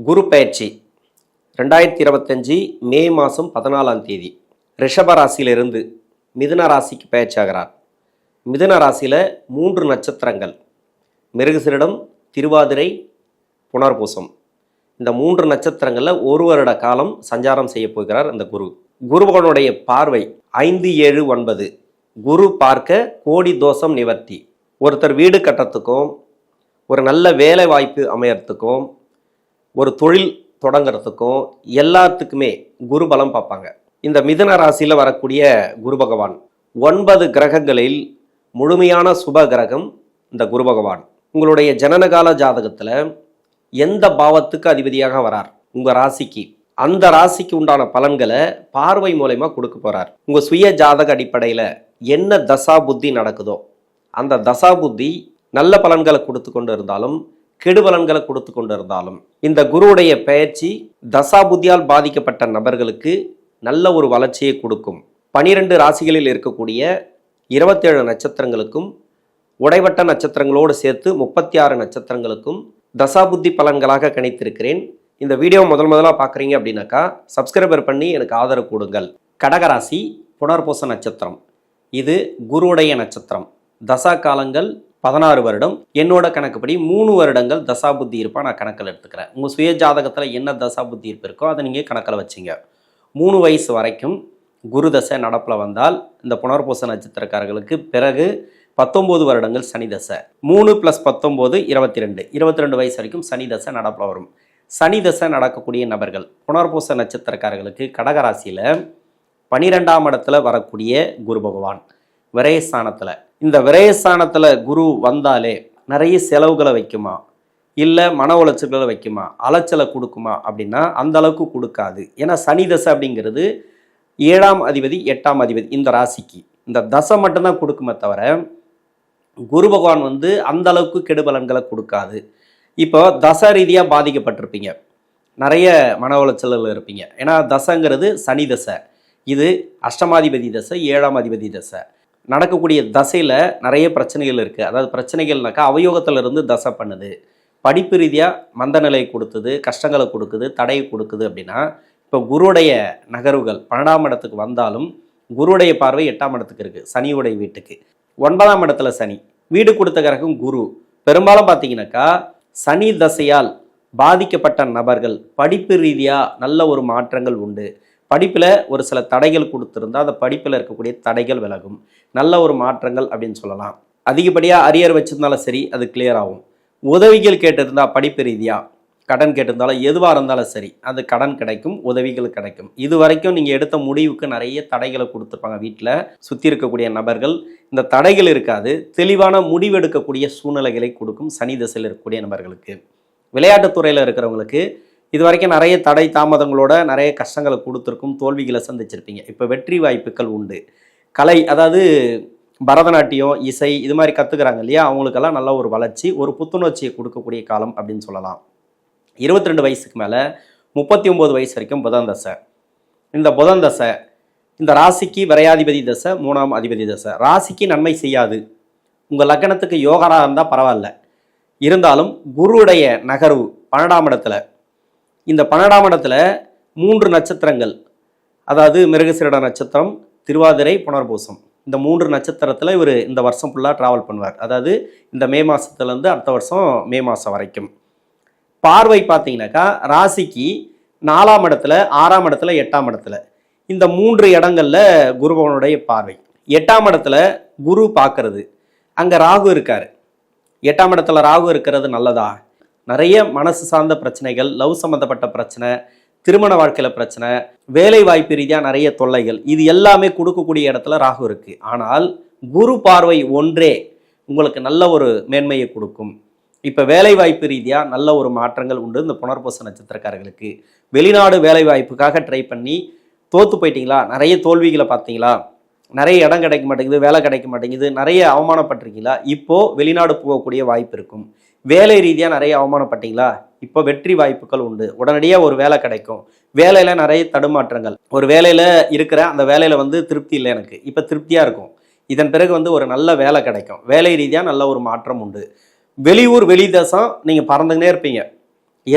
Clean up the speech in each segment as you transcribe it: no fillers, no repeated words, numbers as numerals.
குரு பயிற்சி 2025 மே மாதம் 14ஆம் தேதி ரிஷப ராசியிலிருந்து மிதுன ராசிக்கு பயிற்சி ஆகிறார். மிதுன ராசியில் 3 நட்சத்திரங்கள் மிருகசீரிடம், திருவாதிரை, புனர்பூசம். இந்த 3 நட்சத்திரங்களில் 1 வருட காலம் சஞ்சாரம் செய்ய போகிறார் இந்த குரு. குருபகனுடைய பார்வை 5, 7, 9. குரு பார்க்க கோடி தோஷம் நிவர்த்தி. ஒருத்தர் வீடு கட்டுறதுக்கும், ஒரு நல்ல வேலை வாய்ப்பு அமையறதுக்கும், ஒரு தொழில் தொடங்கிறதுக்கும் எல்லாத்துக்குமே குரு பலம் பார்ப்பாங்க. இந்த மிதுன ராசியில் வரக்கூடிய குரு பகவான் 9 கிரகங்களில் முழுமையான சுப கிரகம் இந்த குரு பகவான். உங்களுடைய ஜனனகால ஜாதகத்தில் எந்த பாவத்துக்கு அதிபதியாக வரார் உங்கள் ராசிக்கு, அந்த ராசிக்கு உண்டான பலன்களை பார்வை மூலமா கொடுக்க போறார். உங்கள் சுய ஜாதக அடிப்படையில் என்ன தசா புத்தி நடக்குதோ அந்த தசா புத்தி நல்ல பலன்களை கொடுத்து கொண்டு இருந்தாலும் கெடு பலன்களை கொடுத்து கொண்டு இருந்தாலும் இந்த குருவுடைய பெயர்ச்சி தசா புத்தியால் பாதிக்கப்பட்ட நபர்களுக்கு நல்ல ஒரு வளர்ச்சியை கொடுக்கும். 12 ராசிகளில் இருக்கக்கூடிய 27 நட்சத்திரங்களுக்கும் உடைவட்ட நட்சத்திரங்களோடு சேர்த்து 36 நட்சத்திரங்களுக்கும் தசாபுத்தி பலன்களாக கணித்திருக்கிறேன். இந்த வீடியோ முதலாக பார்க்குறீங்க அப்படின்னாக்கா சப்ஸ்கிரைபர் பண்ணி எனக்கு ஆதரவு கொடுங்கள். கடகராசி புனர்பூச நட்சத்திரம், இது குருவுடைய நட்சத்திரம். தசா காலங்கள் 16 வருடம். என்னோட கணக்குப்படி 3 வருடங்கள் தசாபுத்தி இருப்பா நான் கணக்கில் எடுத்துக்கிறேன். உங்கள் சுய ஜாதகத்தில் என்ன தசாபுத்தி இருப்பு இருக்கோ அதை நீங்கள் கணக்கில் வச்சிங்க. 3 வயசு வரைக்கும் குரு தசை நடப்பில் வந்தால் இந்த புனர்பூச நட்சத்திரக்காரர்களுக்கு பிறகு 19 வருடங்கள் சனி தசை. 3 + 19 22. 22 வயசு வரைக்கும் சனி தசை நடப்பில் வரும். சனி தசை நடக்கக்கூடிய நபர்கள் புனர்பூச நட்சத்திரக்காரர்களுக்கு கடகராசியில் 12ஆம் இடத்துல வரக்கூடிய குரு பகவான் விரயஸ்தானத்தில். இந்த விரயஸ்தானத்தில் குரு வந்தாலே நிறைய செலவுகளை வைக்குமா, இல்லை மன உளைச்சல்களை வைக்குமா, அலைச்சலை கொடுக்குமா அப்படின்னா அந்த அளவுக்கு கொடுக்காது. ஏன்னா சனி தசை அப்படிங்கிறது 7ஆம் அதிபதி 8ஆம் அதிபதி இந்த ராசிக்கு. இந்த தசை மட்டும்தான் கொடுக்குமே தவிர குரு பகவான் அந்த அளவுக்கு கெடு பலன்களை கொடுக்காது. இப்போ தசை ரீதியாக பாதிக்கப்பட்டிருப்பீங்க, நிறைய மன உளைச்சல்கள் இருப்பீங்க. ஏன்னா தசைங்கிறது சனி தசை, இது அஷ்டமாதிபதி தசை, 7ஆம் அதிபதி தசை. நடக்கக்கூடிய தசையில் நிறைய பிரச்சனைகள் இருக்குது. அதாவது பிரச்சனைகள்னாக்கா அவயோகத்திலிருந்து தசை பண்ணுது, படிப்பு ரீதியாக மந்த நிலை கொடுத்தது, கஷ்டங்களை கொடுக்குது, தடையை கொடுக்குது. அப்படின்னா இப்போ குருவுடைய நகர்வுகள் 12ஆம் இடத்துக்கு வந்தாலும் குருவுடைய பார்வை 8ஆம் இடத்துக்கு இருக்குது, சனியுடைய வீட்டுக்கு. 9ஆம் இடத்துல சனி, வீடு கொடுத்த கிரகம் குரு. பெரும்பாலும் பார்த்தீங்கன்னாக்கா சனி தசையால் பாதிக்கப்பட்ட நபர்கள் படிப்பு ரீதியாக நல்ல ஒரு மாற்றங்கள் உண்டு. படிப்பில் ஒரு சில தடைகள் கொடுத்துருந்தா அந்த படிப்பில் இருக்கக்கூடிய தடைகள் விலகும், நல்ல ஒரு மாற்றங்கள் அப்படின்னு சொல்லலாம். அதிகப்படியாக அரியர் வச்சுருந்தாலும் சரி அது கிளியர் ஆகும். உதவிகள் கேட்டிருந்தா படிப்பு ரீதியாக கடன் கேட்டிருந்தாலும் எதுவாக இருந்தாலும் சரி அது கடன் கிடைக்கும், உதவிகள் கிடைக்கும். இது வரைக்கும் நீங்கள் எடுத்த முடிவுக்கு நிறைய தடைகளை கொடுத்துருப்பாங்க வீட்டில் சுற்றி இருக்கக்கூடிய நபர்கள். இந்த தடைகள் இருக்காது, தெளிவான முடிவெடுக்கக்கூடிய சூழ்நிலைகளை கொடுக்கும் சனி திசையில் இருக்கக்கூடிய நபர்களுக்கு. விளையாட்டுத்துறையில் இருக்கிறவங்களுக்கு இது வரைக்கும் நிறைய தடை தாமதங்களோட நிறைய கஷ்டங்களை கொடுத்துருக்கும், தோல்விகளை சந்திச்சிருப்பீங்க. இப்போ வெற்றி வாய்ப்புகள் உண்டு. கலை, அதாவது பரதநாட்டியம், இசை, இது மாதிரி கற்றுக்கிறாங்க இல்லையா, அவங்களுக்கெல்லாம் நல்ல ஒரு வளர்ச்சி, ஒரு புத்துணர்ச்சியை கொடுக்கக்கூடிய காலம் அப்படின்னு சொல்லலாம். 22 வயசுக்கு மேலே 39 வயசு வரைக்கும் புதன் தசை. இந்த புதன் தசை இந்த ராசிக்கு விரையாதிபதி தசை, 3ஆம் அதிபதி தசை. ராசிக்கு நன்மை செய்யாது. உங்கள் லக்னத்துக்கு யோகராக இருந்தால் பரவாயில்ல, இருந்தாலும் குருவுடைய நகர்வு 12ஆம் இடத்துல. இந்த 12ஆம் இடத்துல 3 நட்சத்திரங்கள், அதாவது மிருகசீரிட நட்சத்திரம், திருவாதிரை, புனர்பூசம், இந்த 3 நட்சத்திரத்தில் இவர் இந்த வருஷம் ஃபுல்லாக ட்ராவல் பண்ணுவார். அதாவது இந்த மே மாதத்துலேருந்து அடுத்த வருஷம் மே மாதம் வரைக்கும். பார்வை பார்த்தீங்கன்னாக்கா ராசிக்கு 4ஆம் இடத்துல, 6ஆம் இடத்துல, 8ஆம் இடத்துல, இந்த 3 இடங்களில் குருபவனுடைய பார்வை. 8ஆம் இடத்துல குரு பார்க்கறது, அங்கே ராகு இருக்கார். 8ஆம் இடத்துல ராகு இருக்கிறது நல்லதா? நிறைய மனசு சார்ந்த பிரச்சனைகள், லவ் சம்மந்தப்பட்ட பிரச்சனை, திருமண வாழ்க்கையில் பிரச்சனை, வேலை வாய்ப்பு ரீதியாக நிறைய தொல்லைகள், இது எல்லாமே கொடுக்கக்கூடிய இடத்துல ராகு இருக்குது. ஆனால் குரு பார்வை ஒன்றே உங்களுக்கு நல்ல ஒரு மேன்மையை கொடுக்கும். இப்போ வேலை வாய்ப்பு ரீதியாக நல்ல ஒரு மாற்றங்கள் உண்டு இந்த புனர்பூச நட்சத்திரக்காரர்களுக்கு. வெளிநாடு வேலை வாய்ப்புக்காக ட்ரை பண்ணி தோற்று போயிட்டீங்களா, நிறைய தோல்விகளை பார்த்தீங்களா, நிறைய இடம் கிடைக்க மாட்டேங்குது, வேலை கிடைக்க மாட்டேங்குது, நிறைய அவமானப்பட்டிருக்கீங்களா, இப்போது வெளிநாடு போகக்கூடிய வாய்ப்பு இருக்கும். வேலை ரீதியாக நிறைய அவமானப்பட்டீங்களா, இப்போ வெற்றி வாய்ப்புகள் உண்டு, உடனடியாக ஒரு வேலை கிடைக்கும். வேலையில் நிறைய தடுமாற்றங்கள், ஒரு வேலையில் இருக்கிற அந்த வேலையில் திருப்தி இல்லை எனக்கு, இப்போ திருப்தியாக இருக்கும். இதன் பிறகு ஒரு நல்ல வேலை கிடைக்கும், வேலை ரீதியாக நல்ல ஒரு மாற்றம் உண்டு. வெளியூர் வெளி தேசம் நீங்கள் பறந்துக்கினே இருப்பீங்க,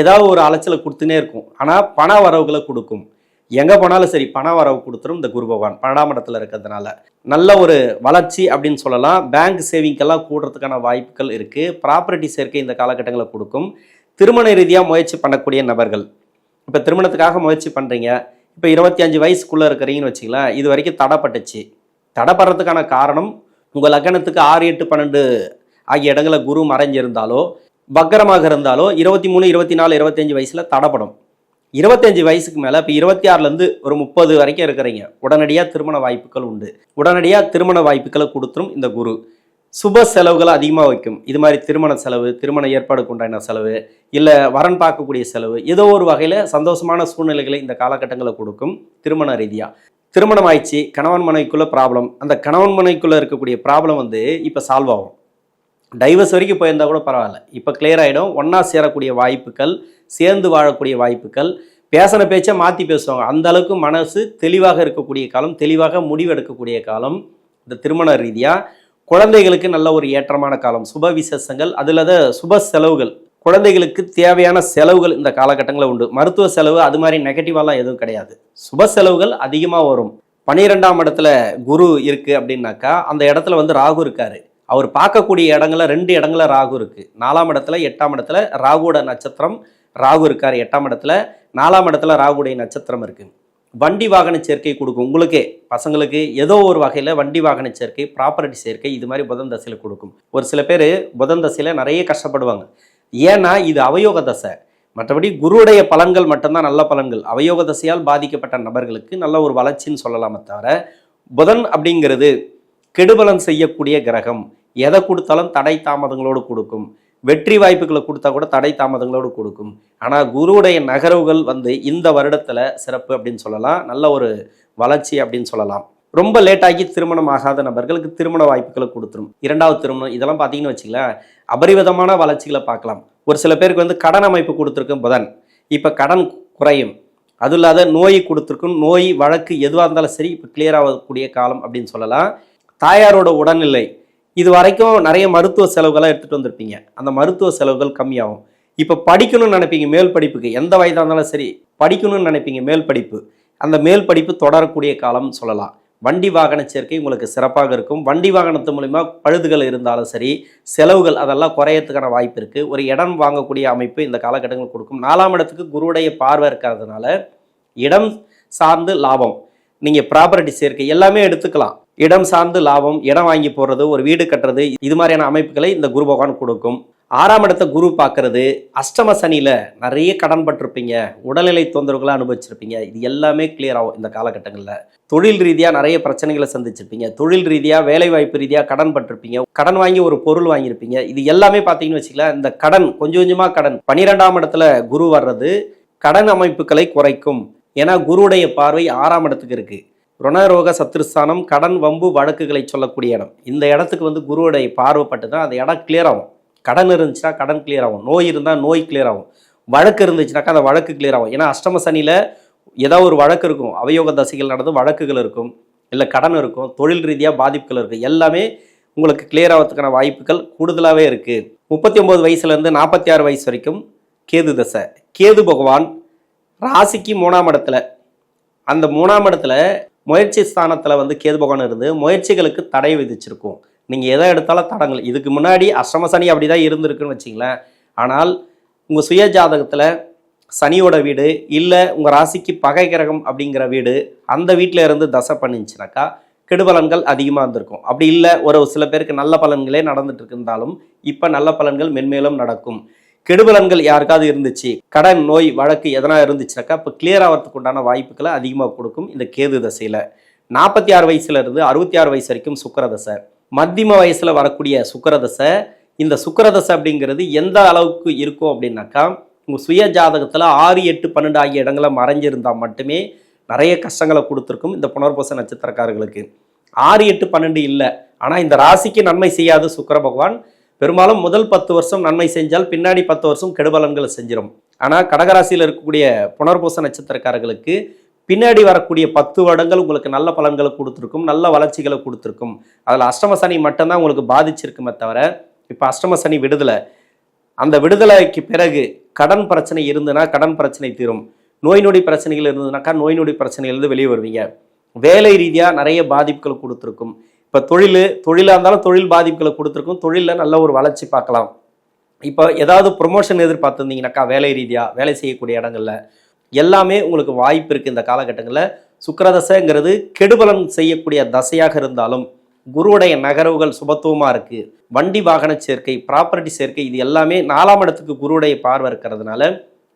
ஏதாவது ஒரு அலைச்சலை கொடுத்துனே இருக்கும். ஆனால் பண வரவுகளை கொடுக்கும். எங்கே போனாலும் சரி பண வரவு கொடுத்துரும் இந்த குரு பகவான் 12ஆம் இடத்துல இருக்கிறதுனால. நல்ல ஒரு வளர்ச்சி அப்படின்னு சொல்லலாம். பேங்க் சேவிங்கெல்லாம் கூடுறதுக்கான வாய்ப்புகள் இருக்குது. ப்ராப்பர்ட்டி சேர்க்கை இந்த காலகட்டங்களில் கொடுக்கும். திருமண ரீதியாக முயற்சி பண்ணக்கூடிய நபர்கள், இப்போ திருமணத்துக்காக முயற்சி பண்ணுறீங்க, இப்போ 25 வயசுக்குள்ளே இருக்கிறீங்கன்னு வச்சிங்களேன், இது வரைக்கும் தடைப்பட்டுச்சு. தடைப்படுறதுக்கான காரணம் உங்கள் லக்னத்துக்கு 6, 8, 12 ஆகிய இடங்களில் குரு மறைஞ்சிருந்தாலோ வக்கரமாக இருந்தாலோ 23, 24, 25 வயசில் தடைப்படும். 25 வயசுக்கு மேலே இப்போ 26லேருந்து ஒரு 30 வரைக்கும் இருக்கிறீங்க, உடனடியாக திருமண வாய்ப்புகள் உண்டு. உடனடியாக திருமண வாய்ப்புகளை கொடுத்துரும் இந்த குரு. சுப செலவுகளை அதிகமாக வைக்கும். இது மாதிரி திருமண செலவு, திருமண ஏற்பாடுக்கு உண்டான செலவு, இல்லை வரன் பார்க்கக்கூடிய செலவு, ஏதோ ஒரு வகையில் சந்தோஷமான சூழ்நிலைகளை இந்த காலகட்டங்களில் கொடுக்கும். திருமண ரீதியாக திருமணம் ஆயிடுச்சு, கணவன் மனைவிக்குள்ளே ப்ராப்ளம், அந்த கணவன் மனைவிக்குள்ளே இருக்கக்கூடிய ப்ராப்ளம் இப்போ சால்வ் ஆகும். டைவர்ஸ் வரைக்கும் போயிருந்தால் கூட பரவாயில்ல, இப்போ கிளியர் ஆகிடும். ஒன்றா சேரக்கூடிய வாய்ப்புகள், சேர்ந்து வாழக்கூடிய வாய்ப்புகள், பேசின பேச்சை மாற்றி பேசுவாங்க. அந்த அளவுக்கு மனசு தெளிவாக இருக்கக்கூடிய காலம், தெளிவாக முடிவெடுக்கக்கூடிய காலம் இந்த திருமண ரீதியாக. குழந்தைகளுக்கு நல்ல ஒரு ஏற்றமான காலம். சுப விசேஷங்கள், அதில் சுப செலவுகள், குழந்தைகளுக்கு தேவையான செலவுகள் இந்த காலகட்டங்களில் உண்டு. மருத்துவ செலவு அது மாதிரி நெகட்டிவாலாம் எதுவும் கிடையாது. சுப செலவுகள் அதிகமாக வரும். 12ஆம் இடத்துல குரு இருக்குது அப்படின்னாக்கா அந்த இடத்துல ராகு இருக்காரு. அவர் பார்க்கக்கூடிய இடங்களில் 2 இடங்களில் ராகு இருக்குது. 4ஆம் இடத்துல 8ஆம் இடத்துல ராகுவோட நட்சத்திரம் ராகு இருக்கார். 8ஆம் இடத்துல 4ஆம் இடத்துல ராகுடைய நட்சத்திரம் இருக்குது. வண்டி வாகன சேர்க்கை கொடுக்கும். உங்களுக்கே பசங்களுக்கு ஏதோ ஒரு வகையில் வண்டி வாகன சேர்க்கை, ப்ராப்பர்ட்டி சேர்க்கை இது மாதிரி புதன் தசையில் கொடுக்கும். ஒரு சில பேர் புதன் தசையில் நிறைய கஷ்டப்படுவாங்க. ஏன்னா இது அவயோக தசை. மற்றபடி குருவுடைய பலன்கள் மட்டும்தான் நல்ல பலன்கள். அவயோக தசையால் பாதிக்கப்பட்ட நபர்களுக்கு நல்ல ஒரு வளர்ச்சின்னு சொல்லலாமே தவிர, புதன் அப்படிங்கிறது கெடுபலன் செய்யக்கூடிய கிரகம். எதை கொடுத்தாலும் தடை தாமதங்களோடு கொடுக்கும். வெற்றி வாய்ப்புகளை கொடுத்தா கூட தடை தாமதங்களோடு கொடுக்கும். ஆனால் குருவுடைய நகர்வுகள் இந்த வருடத்தில் சிறப்பு அப்படின்னு சொல்லலாம். நல்ல ஒரு வளர்ச்சி அப்படின்னு சொல்லலாம். ரொம்ப லேட்டாகி திருமணம் ஆகாத நபர்களுக்கு திருமண வாய்ப்புகளை கொடுத்துரும். 2வது திருமணம் இதெல்லாம் பார்த்தீங்கன்னு வச்சுங்களேன், அபரிவிதமான வளர்ச்சிகளை பார்க்கலாம். ஒரு சில பேருக்கு கடன் அமைப்பு கொடுத்துருக்கும் புதன், இப்போ கடன் குறையும். அது இல்லாத நோய் கொடுத்துருக்கும். நோய் வழக்கு எதுவாக இருந்தாலும் சரி இப்போ கிளியர் ஆகக்கூடிய காலம் அப்படின்னு சொல்லலாம். தாயாரோட உடல்நிலை, இது வரைக்கும் நிறைய மருத்துவ செலவுகளாக எடுத்துகிட்டு வந்திருப்பீங்க, அந்த மருத்துவ செலவுகள் கம்மியாகும். இப்போ படிக்கணும்னு நினைப்பீங்க, மேல் படிப்புக்கு எந்த வயதாக இருந்தாலும் சரி படிக்கணும்னு நினைப்பீங்க, மேல் படிப்பு, அந்த மேல் படிப்பு தொடரக்கூடிய காலம்னு சொல்லலாம். வண்டி வாகன சேர்க்கை உங்களுக்கு சிறப்பாக இருக்கும். வண்டி வாகனத்து மூலிமா பழுதுகள் இருந்தாலும் சரி, செலவுகள் அதெல்லாம் குறையறதுக்கான வாய்ப்பு இருக்குது. ஒரு இடம் வாங்கக்கூடிய அமைப்பு இந்த காலகட்டங்கள் கொடுக்கும். 4ஆம் இடத்துக்கு குருவுடைய பார்வை இருக்கிறதுனால இடம் சார்ந்து லாபம், நீங்கள் ப்ராப்பர்ட்டி சேர்க்கை எல்லாமே எடுத்துக்கலாம். இடம் சார்ந்து லாபம், இடம் வாங்கி போடுறது, ஒரு வீடு கட்டுறது, இது மாதிரியான அமைப்புகளை இந்த குரு பகவான் கொடுக்கும். 6ஆம் இடத்தை குரு பார்க்கறது, அஷ்டம சனியில் நிறைய கடன் பட்டிருப்பீங்க, உடல்நிலை தொந்தரவுகளை அனுபவிச்சிருப்பீங்க, இது எல்லாமே கிளியர் ஆகும் இந்த காலகட்டங்களில். தொழில் ரீதியாக நிறைய பிரச்சனைகளை சந்திச்சிருப்பீங்க, தொழில் ரீதியாக வேலைவாய்ப்பு ரீதியாக கடன் பட்டிருப்பீங்க, கடன் வாங்கி ஒரு பொருள் வாங்கியிருப்பீங்க, இது எல்லாமே பார்த்தீங்கன்னு வச்சுக்கலாம். இந்த கடன் கொஞ்சம் கொஞ்சமாக கடன் 12ஆம் இடத்துல குரு வர்றது கடன் அமைப்புகளை குறைக்கும். ஏன்னா குருவுடைய பார்வை 6ஆம் இடத்துக்கு இருக்குது. ருணரோக சத்ருஸ்தானம், கடன் வம்பு வழக்குகளை சொல்லக்கூடிய இடம். இந்த இடத்துக்கு குருவுடைய பார்வைப்பட்டு தான் அந்த இடம் கிளியர் ஆகும். கடன் இருந்துச்சுன்னா கடன் கிளியர் ஆகும், நோய் இருந்தால் நோய் கிளியர் ஆகும், வழக்கு இருந்துச்சுனாக்கா அந்த வழக்கு கிளியர் ஆகும். ஏன்னா அஷ்டம சனியில் ஏதாவது ஒரு வழக்கு இருக்கும், அவயோக தசைகள் நடந்து வழக்குகள் இருக்கும், இல்லை கடன் இருக்கும், தொழில் ரீதியாக பாதிப்புகள் இருக்குது, எல்லாமே உங்களுக்கு கிளியர் ஆகிறதுக்கான வாய்ப்புகள் கூடுதலாகவே இருக்குது. 39 வயசுலேருந்து 46 வயசு வரைக்கும் கேது தசை. கேது பகவான் ராசிக்கு 3ஆம் இடத்துல, அந்த 3ஆம் இடத்துல முயற்சி ஸ்தானத்தில் கேது பகவான் இருந்து முயற்சிகளுக்கு தடை விதிச்சிருக்கும். நீங்கள் எதை எடுத்தாலும் தடங்கள். இதுக்கு முன்னாடி அஷ்டம சனி அப்படி தான் இருந்திருக்குன்னு வச்சிங்களேன். ஆனால் உங்கள் சுய ஜாதகத்தில் சனியோட வீடு, இல்லை உங்கள் ராசிக்கு பகை கிரகம் அப்படிங்கிற வீடு, அந்த வீட்டில் இருந்து தசை பண்ணிச்சுனாக்கா கெடுபலன்கள் அதிகமாக இருந்திருக்கும். அப்படி இல்லை, ஒரு சில பேருக்கு நல்ல பலன்களே நடந்துட்டு இருந்தாலும் இப்போ நல்ல பலன்கள் மென்மேலும் நடக்கும். கெடுபலன்கள் யாருக்காவது இருந்துச்சு, கடன் நோய் வழக்கு எதனா இருந்துச்சுனாக்கா இப்போ கிளியர் ஆகிறதுக்கு உண்டான வாய்ப்புகளை அதிகமாக கொடுக்கும் இந்த கேது தசையில். 46 வயசுலேருந்து 66 வயசு வரைக்கும் சுக்கிரதசை. மத்தியம வயசில் வரக்கூடிய சுக்கிரதசை. இந்த சுக்கிரதசை அப்படிங்கிறது எந்த அளவுக்கு இருக்கும் அப்படின்னாக்கா, உங்கள் சுய ஜாதகத்தில் 6, 8, 12 ஆகிய இடங்களை மறைஞ்சிருந்தால் மட்டுமே நிறைய கஷ்டங்களை கொடுத்துருக்கும் இந்த புனர்பூச நட்சத்திரக்காரர்களுக்கு. 6, 8, 12 இல்லை, ஆனால் இந்த ராசிக்கு நன்மை செய்யாது சுக்கிர பகவான். பெரும்பாலும் முதல் 10 வருஷம் நன்மை செஞ்சால் பின்னாடி 10 வருஷம் கெடுபலன்களை செஞ்சிடும். ஆனால் கடகராசியில் இருக்கக்கூடிய புனர்பூச நட்சத்திரக்காரர்களுக்கு பின்னாடி வரக்கூடிய 10 வருடங்கள் உங்களுக்கு நல்ல பலன்களை கொடுத்துருக்கும், நல்ல வளர்ச்சிகளை கொடுத்துருக்கும். அதில் அஷ்டம சனி மட்டும்தான் உங்களுக்கு பாதிச்சிருக்குமே தவிர இப்போ அஷ்டம சனி விடுதலை. அந்த விடுதலைக்கு பிறகு கடன் பிரச்சனை இருந்ததுன்னா கடன் பிரச்சனை தீரும், நோய் நொடி பிரச்சனைகள் இருந்ததுனாக்கா நோய் நொடி பிரச்சனைகள்லேருந்து வெளியே வருவீங்க. வேலை ரீதியாக நிறைய பாதிப்புகளை கொடுத்துருக்கும். இப்போ தொழிலாக இருந்தாலும் தொழில் பாதிப்புகளை கொடுத்துருக்கும், தொழிலில் நல்ல ஒரு வளர்ச்சி பார்க்கலாம். இப்போ ஏதாவது ப்ரொமோஷன் எதிர்பார்த்துருந்தீங்கன்னாக்கா வேலை ரீதியாக வேலை செய்யக்கூடிய இடங்கள்ல எல்லாமே உங்களுக்கு வாய்ப்பு இருக்குது. இந்த காலகட்டங்களில் சுக்கிரதசைங்கிறது கெடுபலன் செய்யக்கூடிய தசையாக இருந்தாலும் குருவுடைய நகர்வுகள் சுபத்துவமாக இருக்குது. வண்டி வாகன சேர்க்கை, ப்ராப்பர்ட்டி சேர்க்கை, இது எல்லாமே 4ஆம் இடத்துக்கு குருவுடைய பார்வை இருக்கிறதுனால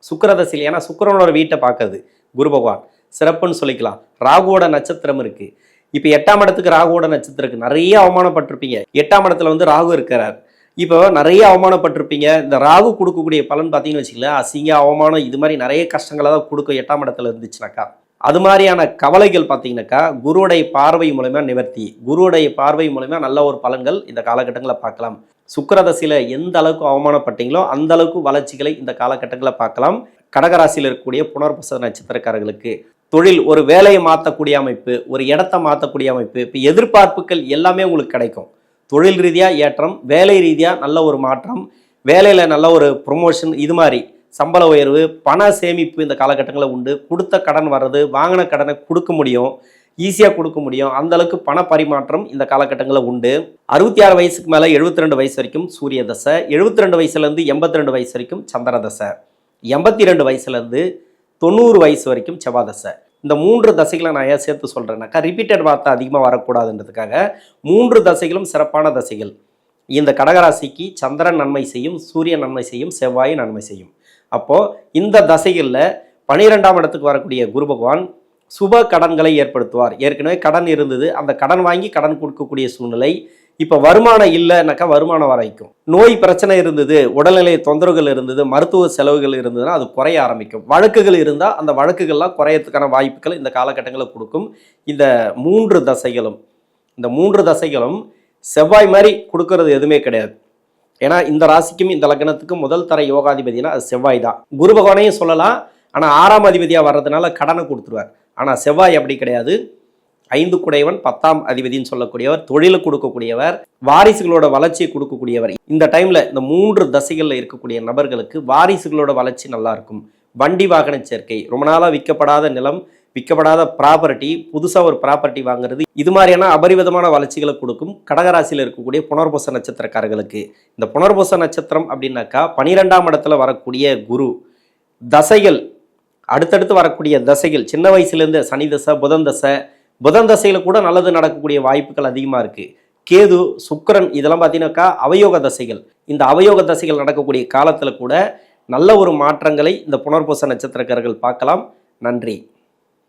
சுக்கிரதசையில், ஏன்னா சுக்கிரனோட வீட்டை பார்க்கறது குரு பகவான் சிறப்புன்னு சொல்லிக்கலாம். ராகுவோட நட்சத்திரம் இருக்குது. இப்போ 8ஆம் இடத்துக்கு ராகுவோட நட்சத்திரம் இருக்குது. நிறைய அவமானப்பட்டிருப்பீங்க. 8ஆம் இடத்துல வந்து ராகு இருக்கிறார். இப்போ நிறைய அவமானப்பட்டிருப்பீங்க. இந்த ராகு கொடுக்கக்கூடிய பலன் பார்த்தீங்கன்னு வச்சுக்கலாம், அசிங்க அவமானம் இது மாதிரி நிறைய கஷ்டங்களை தான் கொடுக்கும் 8ஆம் இடத்துல இருந்துச்சுனாக்கா. அது மாதிரியான கவலைகள் பார்த்தீங்கன்னாக்கா குருவுடைய பார்வை மூலமா நிவர்த்தி, குருவுடைய பார்வை மூலமா நல்ல ஒரு பலன்கள் இந்த காலகட்டங்களில் பார்க்கலாம். சுக்கிரதசையில் எந்த அளவுக்கு அவமானப்பட்டீங்களோ அந்த அளவுக்கு வளர்ச்சிகளை இந்த காலகட்டங்களில் பார்க்கலாம். கடகராசியில் இருக்கக்கூடிய புனர்பூச நட்சத்திரக்காரர்களுக்கு தொழில், ஒரு வேலையை மாற்றக்கூடிய அமைப்பு, ஒரு இடத்த மாற்றக்கூடிய அமைப்பு, இப்போ எதிர்பார்ப்புகள் எல்லாமே உங்களுக்கு கிடைக்கும். தொழில் ரீதியாக ஏற்றம், வேலை ரீதியாக நல்ல ஒரு மாற்றம், வேலையில் நல்ல ஒரு ப்ரொமோஷன், இது மாதிரி சம்பள உயர்வு, பண சேமிப்பு இந்த காலகட்டங்களில் உண்டு. கொடுத்த கடன் வர்றது, வாங்கின கடனை கொடுக்க முடியும், ஈஸியாக கொடுக்க முடியும். அந்த அளவுக்கு பண பரிமாற்றம் இந்த காலகட்டங்களில் உண்டு. 66 வயசுக்கு மேலே 72 வயசு வரைக்கும் சூரிய தசை, 72 வயசுலேருந்து 82 வயசு வரைக்கும் சந்திர தசை, 82 வயசுலேருந்து 90 வயசு வரைக்கும் செவ்வாய் தசை. இந்த 3 தசைகளை நான் ஏன் சேர்த்து சொல்கிறேன்னாக்கா ரிப்பீட்டட் வார்த்தை அதிகமாக வரக்கூடாதுன்றதுக்காக 3 தசைகளும் சிறப்பான தசைகள். இந்த கடகராசிக்கு சந்திரன் நன்மை செய்யும், சூரியன் நன்மை செய்யும், செவ்வாய் நன்மை செய்யும். அப்போது இந்த தசைகளில் 12ஆம் இடத்துக்கு வரக்கூடிய குரு பகவான் சுப கடன்களை ஏற்படுத்துவார். ஏற்கனவே கடன் இருந்தது, அந்த கடன் வாங்கி கடன் கொடுக்கக்கூடிய சூழ்நிலை. இப்போ வருமானம் இல்லைனாக்கா வருமானம் வர வைக்கும். நோய் பிரச்சனை இருந்தது, உடல்நிலை தொந்தரவுகள் இருந்தது, மருத்துவ செலவுகள் இருந்ததுன்னா அது குறைய ஆரம்பிக்கும். வழக்குகள் இருந்தால் அந்த வழக்குகள்லாம் குறையறதுக்கான வாய்ப்புகள் இந்த காலகட்டங்களில் கொடுக்கும். இந்த 3 தசைகளும் செவ்வாய் மாதிரி கொடுக்கறது எதுவுமே கிடையாது. ஏன்னா இந்த ராசிக்கும் இந்த லக்னத்துக்கும் முதல் தர யோகாதிபதினா அது செவ்வாய் தான். குரு பகவானையும் சொல்லலாம், ஆனால் 6ஆம் அதிபதியாக வர்றதுனால கடனை கொடுத்துருவார். ஆனால் செவ்வாய் அப்படி கிடையாது. 5 குடையவன் 10ஆம் அதிபதினு சொல்லக்கூடியவர், தொழிலை கொடுக்கக்கூடியவர், வாரிசுகளோட வளர்ச்சியை கொடுக்கக்கூடியவர். இந்த டைமில் இந்த 3 தசைகளில் இருக்கக்கூடிய நபர்களுக்கு வாரிசுகளோட வளர்ச்சி நல்லா இருக்கும். வண்டி வாகன சேர்க்கை, ரொம்ப நாளாக விற்கப்படாத நிலம், விற்கப்படாத ப்ராப்பர்ட்டி, புதுசாக ஒரு ப்ராப்பர்ட்டி வாங்குறது, இது மாதிரியான அபரிவிதமான வளர்ச்சிகளை கொடுக்கும். கடகராசியில் இருக்கக்கூடிய புனர்பூச நட்சத்திரக்காரர்களுக்கு இந்த புனர்பூச நட்சத்திரம் அப்படின்னாக்கா 12ஆம் இடத்துல வரக்கூடிய குரு தசைகள், அடுத்தடுத்து வரக்கூடிய தசைகள், சின்ன வயசுலேருந்து சனி தசை, புதன் தசையில் கூட நல்லது நடக்கக்கூடிய வாய்ப்புகள் அதிகமாக இருக்குது. கேது, சுக்கிரன் இதெல்லாம் பார்த்தீங்கன்னாக்கா அவயோக தசைகள். இந்த அவயோக தசைகள் நடக்கக்கூடிய காலத்தில் கூட நல்ல ஒரு மாற்றங்களை இந்த புனர்பூச நட்சத்திரக்காரர்கள் பார்க்கலாம். நன்றி.